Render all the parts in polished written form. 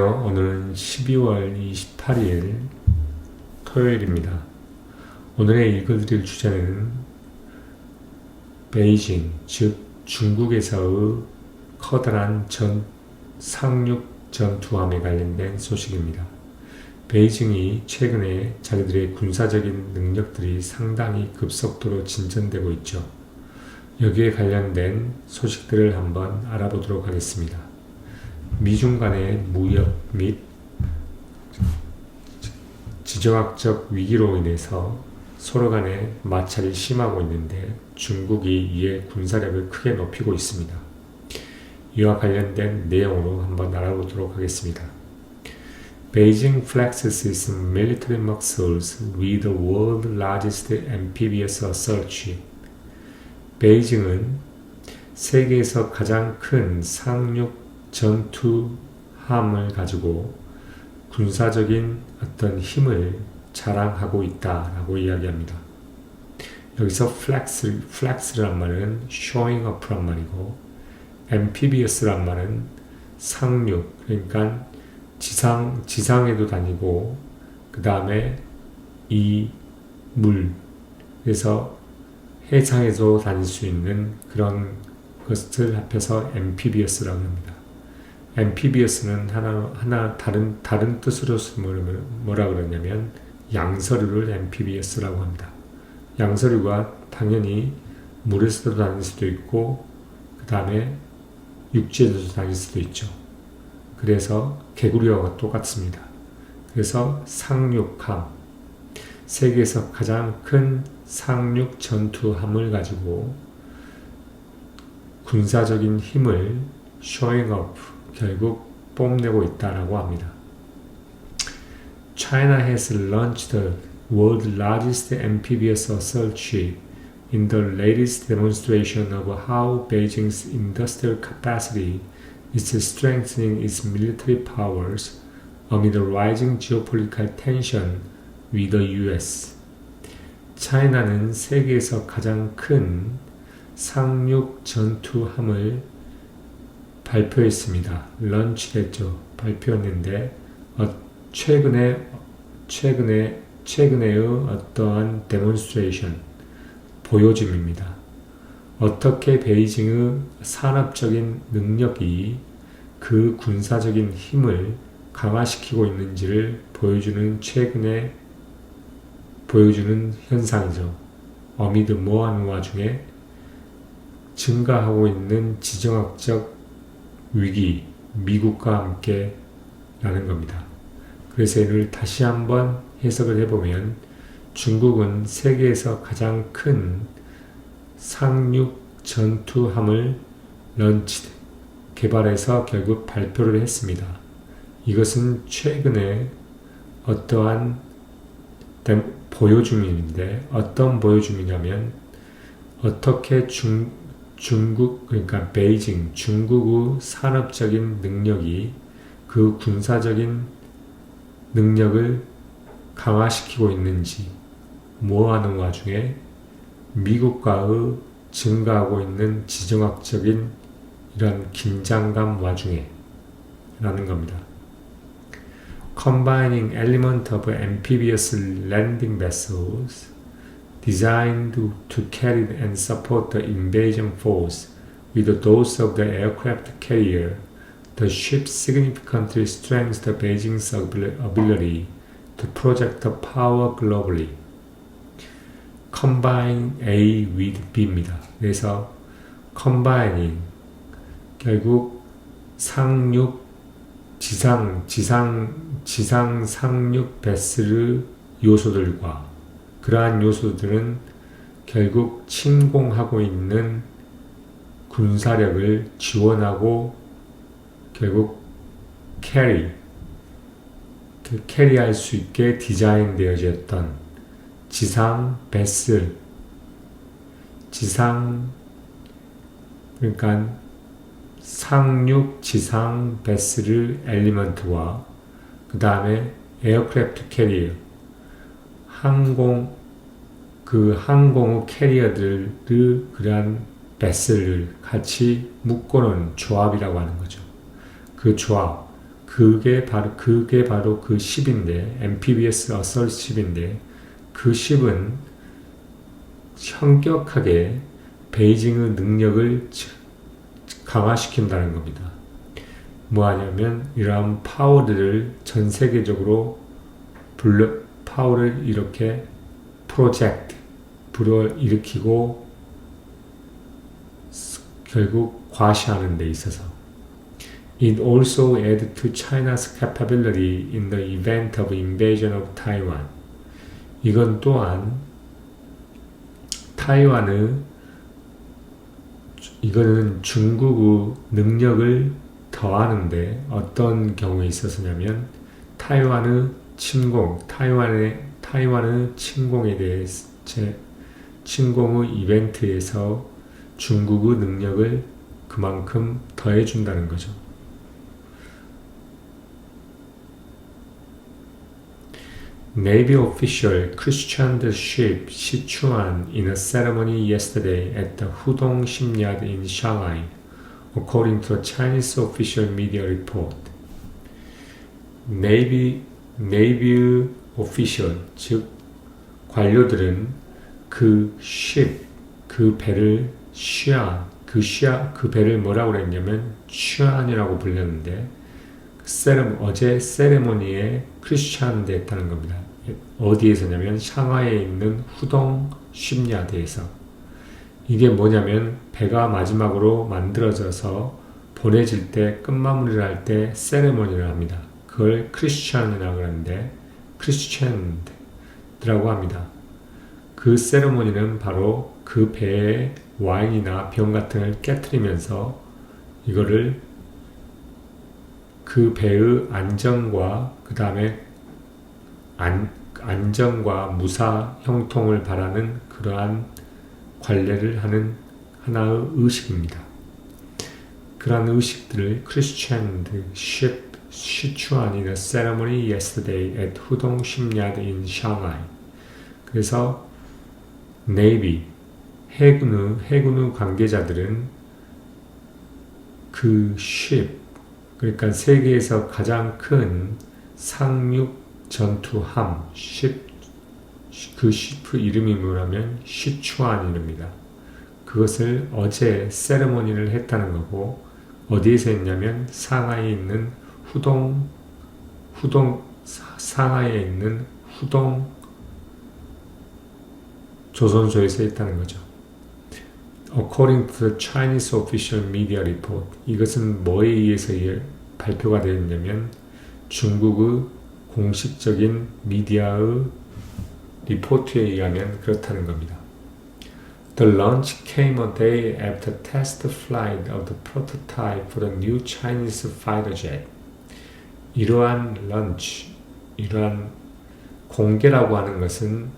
오늘은 12월 28일 토요일입니다. 오늘의 읽어드릴 주제는 베이징, 즉 중국에서의 커다란 상륙 전투함에 관련된 소식입니다. 베이징이 최근에 자기들의 군사적인 능력들이 상당히 급속도로 진전되고 있죠. 여기에 관련된 소식들을 한번 알아보도록 하겠습니다. 미중 간의 무역 및 지정학적 위기로 인해서 서로 간의 마찰이 심하고 있는데 중국이 이에 군사력을 크게 높이고 있습니다. 이와 관련된 내용으로 한번 알아보도록 하겠습니다. Beijing flexes its military muscles with the world's largest amphibious assault ship. 베이징은 세계에서 가장 큰 상륙 전투함을 가지고 군사적인 어떤 힘을 자랑하고 있다라고 이야기합니다. 여기서 flex란 말은 showing off란 말이고 amphibious란 말은 상륙, 그러니까 지상에도 다니고 그 다음에 이 물, 그래서 해상에도 다닐 수 있는 그런 것을 합해서 amphibious라고 합니다. amphibious는 다른 뜻으로 뭐라 그러냐면 양서류를 amphibious라고 합니다. 양서류가 당연히 물에서도 다닐 수도 있고 그 다음에 육지에서도 다닐 수도 있죠. 그래서 개구리와 똑같습니다. 그래서 상륙함, 세계에서 가장 큰 상륙 전투함을 가지고 군사적인 힘을 showing off, 결국 뽐내고 있다라고 합니다. China has launched the world's largest amphibious assault ship in the latest demonstration of how Beijing's industrial capacity is strengthening its military powers amid the rising geopolitical tension with the US. 차이나는 세계에서 가장 큰 상륙 전투함을 발표했습니다. 런치했죠. 발표했는데 최근에의 어떠한 데몬스트레이션, 보여줌입니다. 어떻게 베이징의 산업적인 능력이 그 군사적인 힘을 강화시키고 있는지를 보여주는 현상이죠. 어미드 뭐하는 와중에 증가하고 있는 지정학적 위기, 미국과 함께 라는 겁니다. 그래서 이를 다시 한번 해석을 해보면 중국은 세계에서 가장 큰 상륙 전투함을 개발해서 결국 발표를 했습니다. 이것은 최근에 어떠한 보여줌인데 어떤 보여줌이냐면 어떻게 중국, 그러니까 베이징, 중국의 산업적인 능력이 그 군사적인 능력을 강화시키고 있는지, 뭐하는 와중에 미국과의 증가하고 있는 지정학적인 이런 긴장감 와중에 라는 겁니다. Combining element of amphibious landing vessels designed to carry and support the invasion force with those of the aircraft carrier, the ship significantly strengthens Beijing's ability to project power globally. Combine A with B입니다. 그래서 combining, 결국 지상 상륙 베슬의 요소들과 그러한 요소들은 결국 침공하고 있는 군사력을 지원하고 결국 캐리할 수 있게 디자인되어졌던 지상 베슬, 그러니까 상륙 지상 베슬의 엘리먼트와 그 다음에 에어크래프트 캐리어, 항공의 캐리어들의 그러한 베슬을 같이 묶어놓은 조합이라고 하는 거죠. 그 조합, 그 그게 바로 그 ship인데, amphibious assault ship인데, 그 ship은 현격하게 베이징의 능력을 강화시킨다는 겁니다. 뭐 하냐면 이러한 파워들을 전 세계적으로 파워를 이렇게 프로젝트 불어일으키고 결국 과시하는 데 있어서 It also added to China's capability in the event of invasion of Taiwan. 이건 또한 이거는 중국의 능력을 더하는데 어떤 경우에 있었냐면 타이완의 침공에 대해서 침공의 이벤트에서 중국의 능력을 그만큼 더해준다는 거죠. Navy official questioned the ship Sichuan in a ceremony yesterday at the Hudong shipyard in Shanghai, according to a Chinese official media report. Navy official, 즉 관료들은 그 배를 그 배를 뭐라고 그랬냐면 슈안이라고 불렸는데 어제 세레모니에 크리스찬 됐다는 겁니다. 어디에서냐면 샹하이에 있는 후동 쉽야드에서. 이게 뭐냐면 배가 마지막으로 만들어져서 보내질 때 끝마무리를 할 때 세레모니를 합니다. 그걸 크리스찬이라고 그러는데 크리스찬드라고 합니다. 그 세레모니는 바로 그 배에 와인이나 병 같은 걸 깨트리면서 이거를 그 배의 안전과 그 다음에 안전과 무사 형통을 바라는 그러한 관례를 하는 하나의 의식입니다. 그러한 의식들을 Christianed ship Sichuan in a ceremony yesterday at Hudong shipyard in Shanghai. 그래서 Navy 해군의 관계자들은 그 ship 그러니까 세계에서 가장 큰 상륙 전투함 그 ship 이름이 뭐냐면 시추안입니다. 그것을 어제 세레모니를 했다는 거고 어디에서 했냐면 상하이에 있는 상하이에 있는 후동 조선소에서 했다는 거죠. According to the Chinese official media report, 이것은 뭐에 의해서 발표가 되었냐면 중국의 공식적인 미디어의 리포트에 의하면 그렇다는 겁니다. The launch came a day after test flight of the prototype for the new Chinese fighter jet. 이러한 공개라고 하는 것은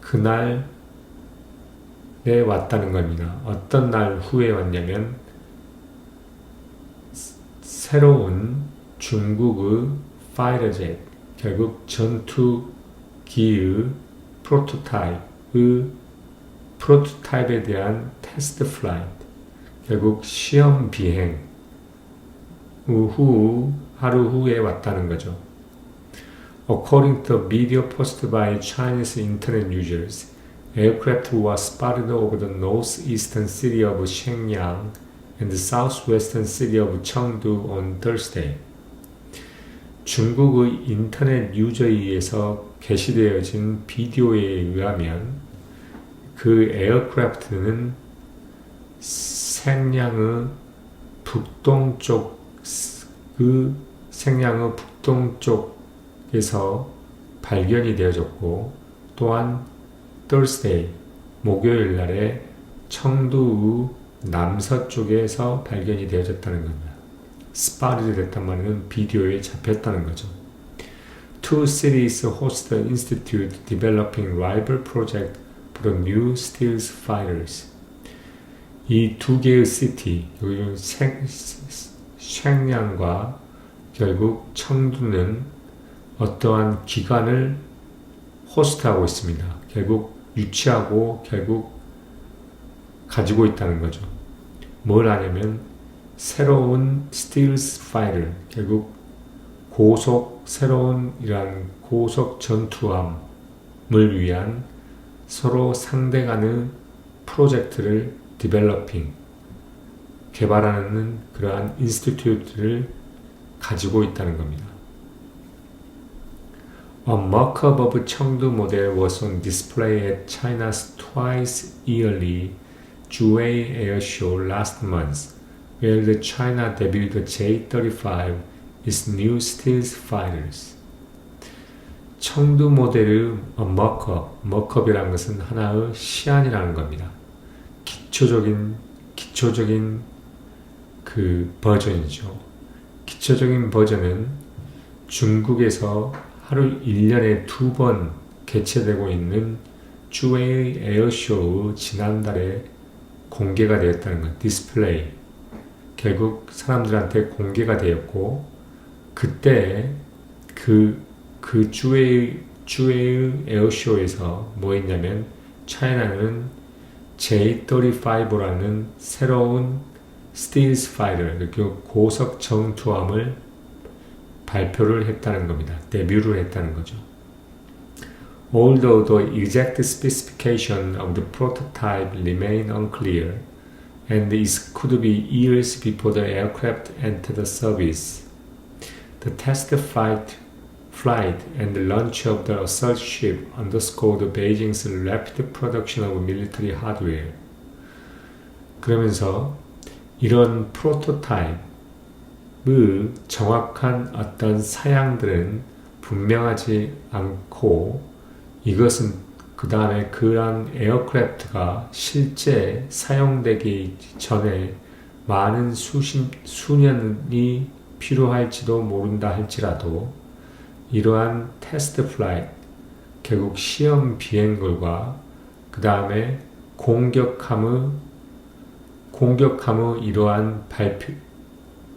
그날에 왔다는 겁니다. 어떤 날 후에 왔냐면 새로운 중국의 파이터 젯, 결국 전투기의 프로토타입에 대한 테스트 플라이트, 결국 시험 비행 하루 후에 왔다는 거죠. According to a video posted by Chinese internet users, aircraft was spotted over the northeastern city of Shenyang and the southwestern city of Chengdu on Thursday. 중국의 인터넷 유저에 의해서 게시되어진 비디오에 의하면 그 에어크래프트는 생량의 북동쪽에서 발견이 되어졌고 또한 Thursday, 목요일 날에 청두의 남서쪽에서 발견이 되어졌다는 겁니다. 스팟이 됐단 말은 비디오에 잡혔다는 거죠. Two cities host the institute developing rival project for the new stealth fighters. 이 두 개의 시티, 여기는 샹양과 결국 청두는 어떠한 기관을 호스트하고 있습니다. 결국 유치하고 결국 가지고 있다는 거죠. 뭘 하냐면 새로운 스틸스 파이터, 결국 새로운 이러한 고속 전투함을 위한 서로 상대 간의 프로젝트를 개발하는 그러한 인스티튜트를 가지고 있다는 겁니다. A mock-up of Chengdu model was on display at China's twice yearly Zhuhai Air Show last month, where the China debuted the J-35, its new stealth fighters. 청두 모델의 mock-up이라는 것은 하나의 시안이라는 겁니다. 기초적인 그 버전이죠. 기초적인 버전은 중국에서 하루 1년에 2번 개최되고 있는 쭈웨이 에어쇼의 지난달에 공개가 되었다는 것, 디스플레이. 결국 사람들한테 공개가 되었고, 그때 그 쭈웨이 에어쇼에서 뭐 했냐면, 차이나는 J-35라는 새로운 스틸스 파이터, 그 고속 정투함을 발표를 했다는 겁니다. 데뷔를 했다는 거죠. Although the exact specification of the prototype remain unclear, and it could be years before the aircraft entered the service, the test flight and the launch of the assault ship underscored Beijing's rapid production of military hardware. 그러면서 이런 프로토타입의 정확한 어떤 사양들은 분명하지 않고, 이것은 그 다음에 그런 에어크래프트가 실제 사용되기 전에 많은 수년이 필요할지도 모른다 할지라도, 이러한 테스트 플라이트, 결국 시험 비행들과 그 다음에 공격함의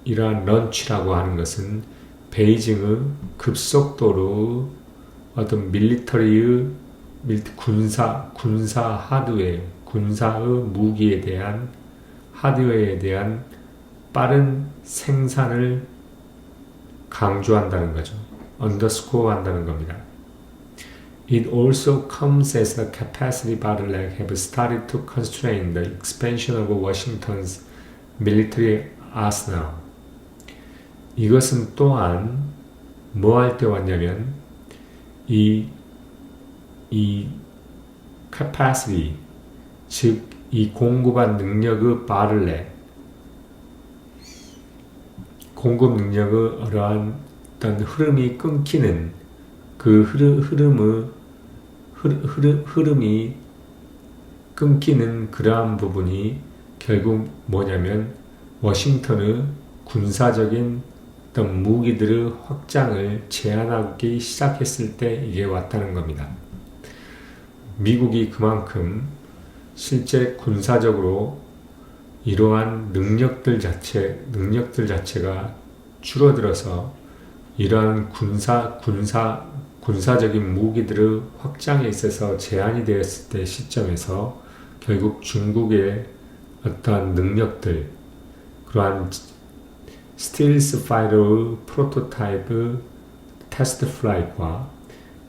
이러한 런치라고 하는 것은 베이징의 급속도로 어떤 군사 하드웨어, 군사의 무기에 대한 하드웨어에 대한 빠른 생산을 강조한다는 거죠. 언더스코어 한다는 겁니다. It also comes as the capacity bottleneck have started to constrain the expansion of Washington's military arsenal. 이것은 또한 뭐 할 때 왔냐면 이 capacity, 즉 이 공급한 능력의 공급 능력의 어떠한 흐름이 끊기는 그 흐름이 끊기는 그러한 부분이 결국 뭐냐면 워싱턴의 군사적인 어떤 무기들의 확장을 제한하기 시작했을 때 이게 왔다는 겁니다. 미국이 그만큼 실제 군사적으로 이러한 능력들 자체가 줄어들어서 이러한 군사적인 무기들의 확장에 있어서 제한이 되었을 때 시점에서 결국 중국의 어떠한 능력들, 그러한 스틸스 파이터의 프로토타입의 테스트 플라이트와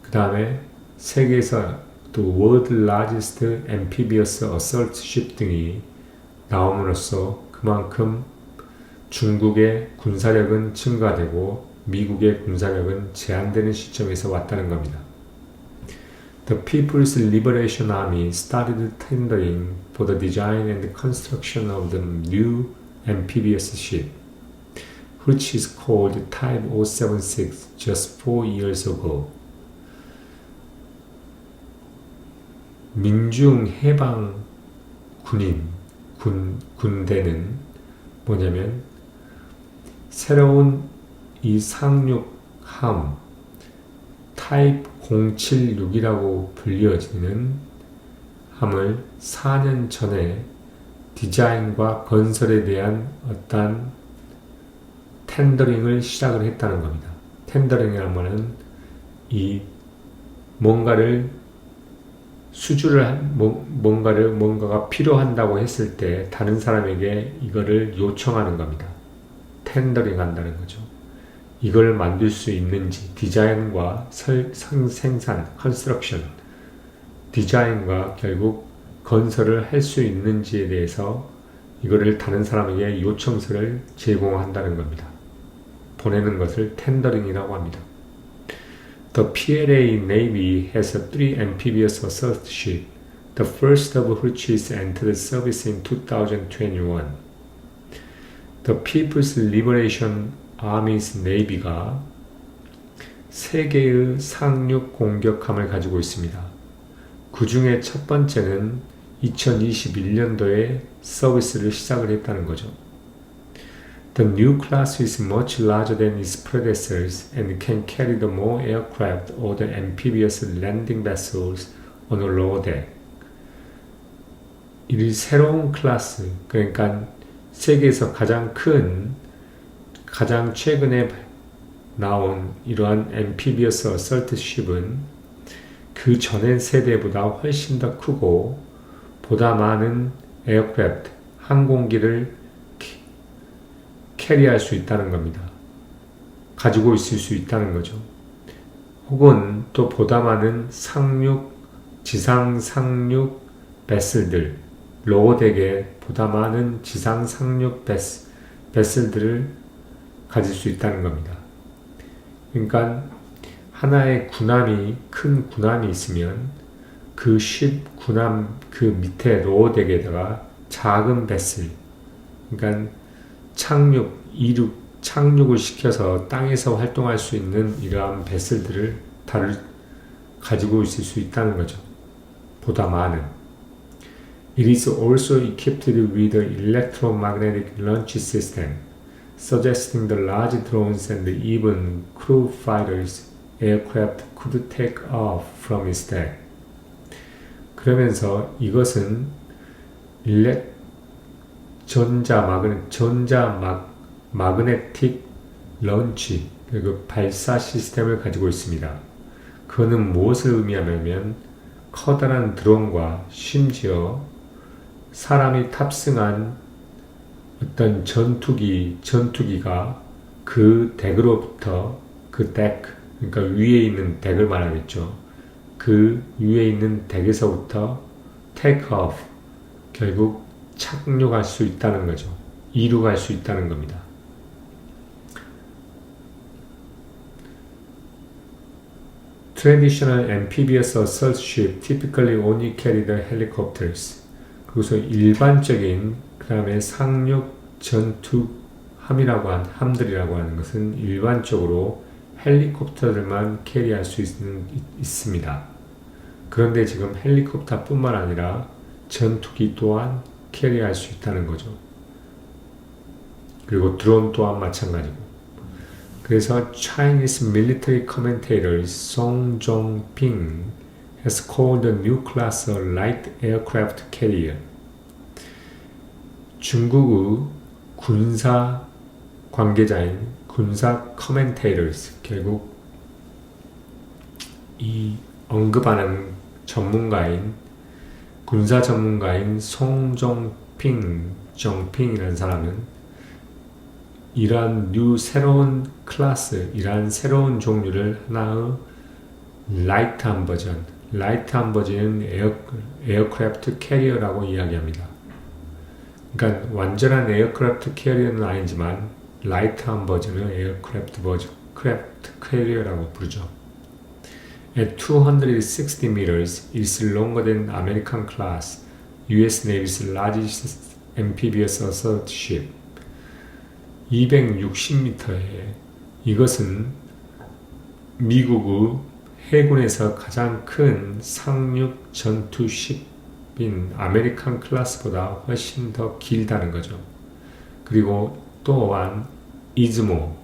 그 다음에 세계에서 또 World Largest Amphibious Assault Ship 등이 나옴으로써 그만큼 중국의 군사력은 증가되고 미국의 군사력은 제한되는 시점에서 왔다는 겁니다. The People's Liberation Army started tendering for the design and construction of the new amphibious ship, which is called Type 076 just 4 years ago. 민중해방 군대는 뭐냐면 새로운 이 상륙함 타입 076이라고 불려지는 함을 4년 전에 디자인과 건설에 대한 어떤 텐더링을 시작을 했다는 겁니다. 텐더링이라는 이 뭔가가 필요한다고 했을 때 다른 사람에게 이거를 요청하는 겁니다. 텐더링 한다는 거죠. 이걸 만들 수 있는지 디자인과 생산, 컨스트럭션, 디자인과 결국 건설을 할 수 있는지에 대해서 이거를 다른 사람에게 요청서를 제공한다는 겁니다. 보내는 것을 텐더링이라고 합니다. The PLA Navy has 3 amphibious assault ships, the first of which is entered service in 2021. The People's Liberation Army's Navy가 3개의 상륙 공격함을 가지고 있습니다. 그 중에 첫 번째는 2021년도에 서비스를 시작을 했다는 거죠. The new class is much larger than its predecessors and can carry the more aircraft or the amphibious landing vessels on a lower deck. 이 새로운 클래스, 그러니까 세계에서 가장 최근에 나온 이러한 amphibious assault ship은 그 전의 세대보다 훨씬 더 크고 보다 많은 에어크래프트, 항공기를 캐리할 수 있다는 겁니다. 가지고 있을 수 있다는 거죠. 혹은 또 보다 많은 지상 상륙 베슬들, 로어덱에 보다 많은 지상 상륙 베슬들을 가질 수 있다는 겁니다. 그러니까 하나의 큰 군함이 있으면 그 군함 그 밑에 로어덱에다가 작은 베슬, 그러니까 착륙을 시켜서 땅에서 활동할 수 있는 이러한 베슬들을 가지고 있을 수 있다는 거죠. 보다 많은. It is also equipped with an electromagnetic launch system, suggesting the large drones and even crew fighters aircraft could take off from its deck. 그러면서 이것은 마그네틱 런치, 그 발사 시스템을 가지고 있습니다. 그거는 무엇을 의미하냐면 커다란 드론과 심지어 사람이 탑승한 어떤 전투기가 그 덱으로부터 그러니까 위에 있는 덱을 말하겠죠. 그 위에 있는 덱에서부터 take off, 결국 착륙할 수 있다는 거죠. 이륙할 수 있다는 겁니다. Traditional amphibious assault ship typically only carry the helicopters. 그래서 일반적인 그 다음에 상륙 전투함들이라고 하는 것은 일반적으로 헬리콥터들만 캐리할 수 있습니다. 그런데 지금 헬리콥터뿐만 아니라 전투기 또한 캐리할 수 있다는 거죠. 그리고 드론 또한 마찬가지고. 그래서 Chinese military commentator Song Zhongping has called the new class a light aircraft carrier. 중국의 군사 관계자인 군사 commentators, 결국 이 언급하는 군사 전문가인 정핑이라는 사람은 이러한 새로운 클래스, 이러한 새로운 종류를 하나의 라이트한 버전은 에어크래프트 캐리어라고 이야기합니다. 그러니까 완전한 에어크래프트 캐리어는 아니지만 라이트한 버전을 에어크래프트 캐리어라고 부르죠. At 260 meters, it is longer than American class, U.S. Navy's largest amphibious assault ship. 260m에 이것은 미국의 해군에서 가장 큰 상륙 전투십인 아메리칸 클래스보다 훨씬 더 길다는 거죠. 그리고 또한 이즈모,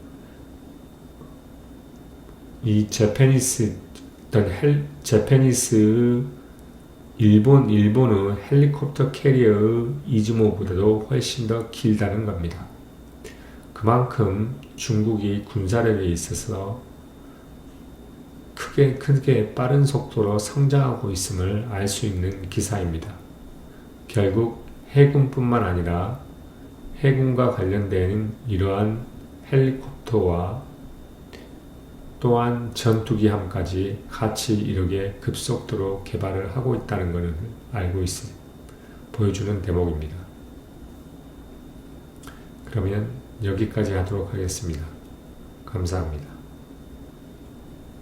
이 일본의 헬리콥터 캐리어의 이즈모보다도 훨씬 더 길다는 겁니다. 그만큼 중국이 군사력에 있어서 크게 빠른 속도로 성장하고 있음을 알 수 있는 기사입니다. 결국 해군뿐만 아니라 해군과 관련된 이러한 헬리콥터와 또한 전투기함까지 같이 이르게 급속도로 개발을 하고 있다는 것을 보여주는 대목입니다. 그러면 여기까지 하도록 하겠습니다. 감사합니다.